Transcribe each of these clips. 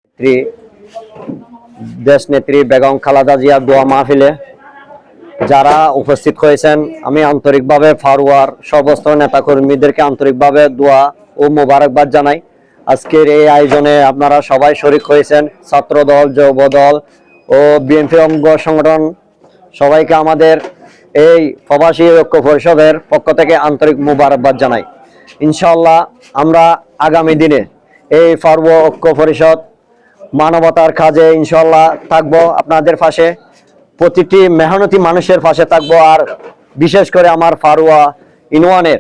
নেত্রী দেশ নেত্রী বেগম খালেদা জিয়ার দোয়া মাহফিলে যারা উপস্থিত হয়েছেন, আমি আন্তরিকভাবে ফারুয়ার সমস্ত নেতাকর্মীদেরকে আন্তরিকভাবে দোয়া ও মোবারকবাদ জানাই। আজকের এই আয়োজনে আপনারা সবাই শরীক হয়েছেন, ছাত্রদল, যুবদল ও বিএনপি অঙ্গ সংগঠন সবাইকে আমাদের এই প্রবাসী ঐক্য পরিষদের পক্ষ থেকে আন্তরিক মোবারকবাদ জানাই। ইনশাআল্লাহ আমরা আগামী দিনে এই ফারুয়া ঐক্য পরিষদ মানবতার কাজে ইনশাআল্লাহ থাকবো, আপনাদের পাশে, প্রতিটি মেহনতি মানুষের পাশে থাকবো। আর বিশেষ করে আমার ফারুয়া ইউনিয়নের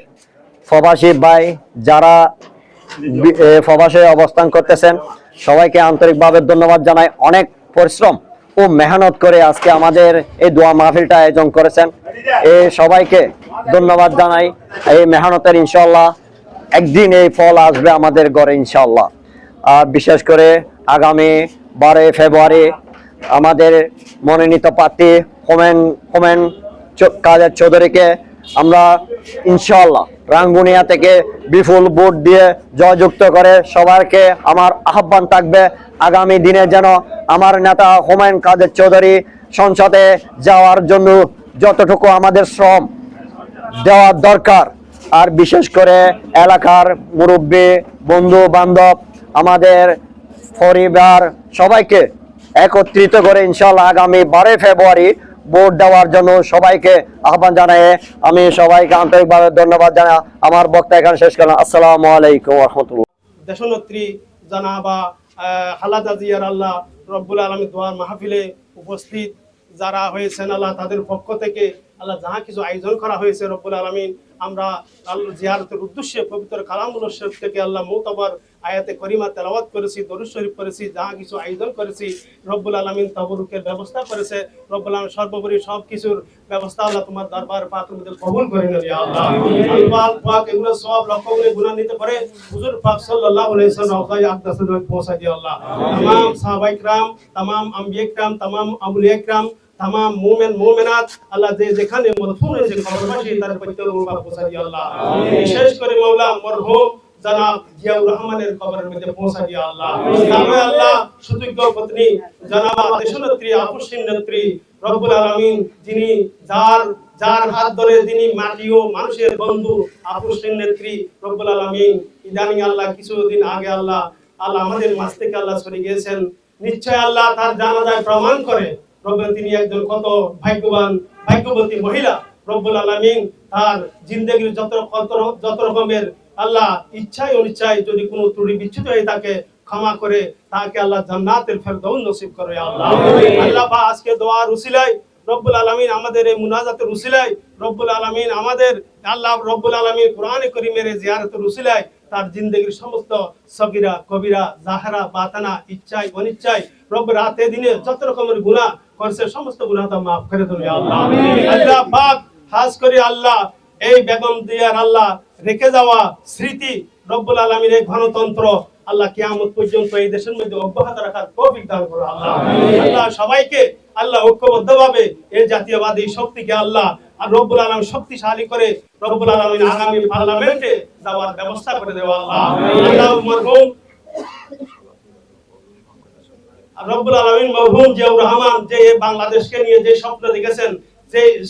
প্রবাসী ভাই যারা প্রবাসে অবস্থান করতেছেন, সবাইকে আন্তরিকভাবে ধন্যবাদ জানাই। অনেক পরিশ্রম ও মেহনত করে আজকে আমাদের এই দোয়া মাহফিলটা আয়োজন করেছেন, এই সবাইকে ধন্যবাদ জানাই। এই মেহনতের ইনশাআল্লাহ একদিন এই ফল আসবে আমাদের ঘরে ইনশাআল্লাহ। আর বিশেষ করে আগামী 12 ফেব্রুয়ারি আমাদের মনোনীত প্রার্থী হোমেন কাদের চৌধুরীকে আমরা ইনশাআল্লাহ রাঙ্গুনিয়া থেকে বিপুল ভোট দিয়ে জয়যুক্ত করে সবাইকে আমার আহ্বান থাকবে আগামী দিনে যেন আমার নেতা হোমেন কাদের চৌধুরী সংসদে যাওয়ার জন্য যতটুকু আমাদের শ্রম দেওয়ার দরকার, আর বিশেষ করে এলাকার মুরব্বী, বন্ধু বান্ধব, আমাদের পরিবার সবাইকে একত্রিত করে ইনশাআল্লাহ আগামী 12 ফেব্রুয়ারি ভোট দেওয়ার জন্য সবাইকে আহ্বান জানাই। আমি সবাইকে আন্তরিকভাবে ধন্যবাদ জানাই। আমার বক্তব্য এখানে শেষ করলাম। আসসালামু আলাইকুম ওয়া রাহমাতুল্লাহ। দেশনেত্রী জানাবা খালেদা জিয়ার আল্লাহ রব্বুল আলামিন দোয়ার মাহফিলে উপস্থিত যারা হয়েছেন আল্লাহ তাদের পক্ষ থেকে আল্লাহ যাহা কিছু আয়োজন করা হয়েছে রব্বুল আলামিন, আমরা আল্লাহ জিয়ারতের উদ্দেশ্যে পবিত্র কালামুল্লাহ শরীফ থেকে আল্লাহ মুতাবার আয়াতে করিমা তেলাওয়াত করেছি, দরুদ শরীফ করেছি, যাহা কিছু আয়োজন করেছি রব্বুল আলামিন তাবরুকের ব্যবস্থা করেছে রব্বুল আলামিন। সর্বোপরি সব কিছুর ব্যবস্থা আল্লাহ তোমার দরবার পাকের মধ্যে কবুল করে নেবে ইয়া আল্লাহ। আল্লাহ পাক এগুলো সব লক্ষ গুণে গুণান্বিত করে হুজুর পাক সাল্লাল্লাহু আলাইহি ওয়াসাল্লাম রওজায়ে আকদাসে পৌঁছে দিও আল্লাহ। तमाम সাহাবায়ে کرام, तमाम আম্বিয়া کرام, तमाम আউলিয়া کرام, तमाम মুমিন মুমিনাত আল্লাহ যেখানে মদফুন হয়েছে কবরবাসী তার প্রত্যেকের উপর পৌঁছে দিও আল্লাহ। বিশেষ করে মাওলা মরহুম জনাব জিয়াউর রহমানের কবরের মধ্যে পৌঁছে দিও আল্লাহ। তারপরে আল্লাহ সুযোগ্য পত্নী জনাবা দেশনেত্রী আপুসিন নেত্রী রব্বুল আলামিন, যিনি যার হাত ধরে যিনি মাটি ও মানুষের বন্ধু আপুসিন নেত্রী রব্বুল আলামিন, ইদানিং আল্লাহ কিছুদিন আগে আল্লাহ আমাদের মাঝ থেকে আল্লাহ চলে গিয়েছেন। নিশ্চয় আল্লাহ তার জানাজায় প্রমাণ করে রব্বুল তিনি একজন কত ভাগ্যবতী মহিলা রব্বুল আলামিন। তার জিন্দেগির যত রকমের আল্লাহ ইচ্ছায় অনিচ্ছায় যদি কোনো ত্রুটি বিচ্যুত হয়ে থাকে ক্ষমা করে তাকে আল্লাহ জান্নাতুল ফেরদাউস নসিব করে আল্লাহ। আল্লাহ বা আজকে দোয়ার উসিলায় রব্বুল আলামিন, আমাদের এই মুনাজাতের উসিলায় রব্বুল আলামিন, আমাদের আল্লাহ রব্বুল আলামিন কোরআনে কারীমের জিয়ারতের উসিলায় তার জিন্দেগির সমস্ত সগীরা কবিরা জাহেরা বাতানা ইচ্ছায় অনিচ্ছায় রব্বুল রাতে দিনে যত রকমের গুনাহ করছে সমস্ত গুনাহ তা maaf করে দেন ইয়া আল্লাহ। আল্লাহ পাক খাস করে আল্লাহ এই বেগম জিয়ার আল্লাহ রেখে যাওয়া স্মৃতি রব্বুল আলামিনের গণতন্ত্র আল্লাহ কিয়ামত পর্যন্ত এই দেশের মধ্যে অব্যাহত রাখার তৌফিক দান করো আল্লাহ। আল্লাহ সবাইকে আল্লাহ ঐক্যবদ্ধভাবে এই জাতীয়বাদী শক্তিকে আল্লাহ আর রব্বুল আলামিন শক্তিশালী করে রব্বুল আলামিন আগামী পার্লামেন্টে যাওয়ার ব্যবস্থা করে দেওয়া আল্লাহ। আল্লাহ মরহুম রব্বুল আলামিন মরহুম জিয়াউর রহমান যে বাংলাদেশকে নিয়ে যে স্বপ্ন দেখেছেন,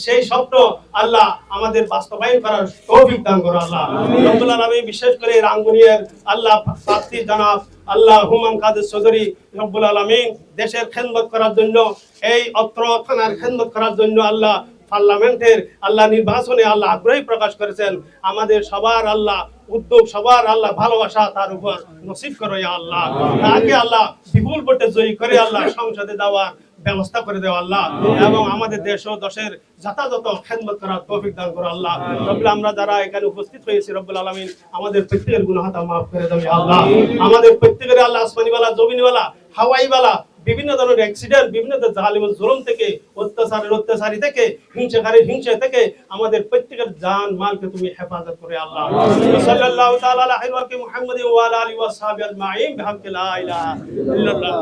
সেই স্বপ্ন আল্লাহ আমাদের বাস্তবায়ন করার তৌফিক দান করো আল্লাহ। রব্বুল আলামিন বিশেষ করে রাঙ্গুনিয়ার আল্লাহ প্রার্থী জনাব আল্লাহ হোমেন কাদের চৌধুরী রব্বুল আলামিন দেশের খেদমত করার জন্য, এই অত্র থানার খেদমত করার জন্য আল্লাহ পার্লামেন্টের আল্লাহ নির্বাচনে আল্লাহ আগ্রহী প্রকাশ করেছেন। আমাদের সবার আল্লাহ উদ্যোগ, সবার আল্লাহ ভালোবাসা তার উপর নসিব করো ইয়া আল্লাহ। তাকে আল্লাহ বিপুল ভোটে জয়ী করে আল্লাহ সংসদে যাওয়ার ব্যবস্থা করে দেওয়া আল্লাহ, এবং আমাদের দেশ ও দেশের যথাযথ খেদমত করার তৌফিক দান করো আল্লাহ। রব্বুল আমরা যারা এখানে উপস্থিত হয়েছি রব্বুল আলামিন আমাদের প্রত্যেকের গুনাহ তা maaf করে দাও ইয়া আল্লাহ। আমাদের প্রত্যেকের আল্লাহ আসমানিওয়ালা জমিনওয়ালা হাওয়াইওয়ালা বিভিন্ন ধরনের অ্যাক্সিডেন্ট, বিভিন্ন জালিম জুলুম থেকে, অত্যাচারী থেকে, হিংসা থেকে আমাদের প্রত্যেকের জান মালকে তুমি হেফাজত করে আল্লাহ। সাল্লাল্লাহু তাআলা আলা মুহাম্মাদিন ওয়া আলা আলিহি ওয়া সাহবিহি আজমাইন বিহামদি লা ইলাহা ইল্লাল্লাহ।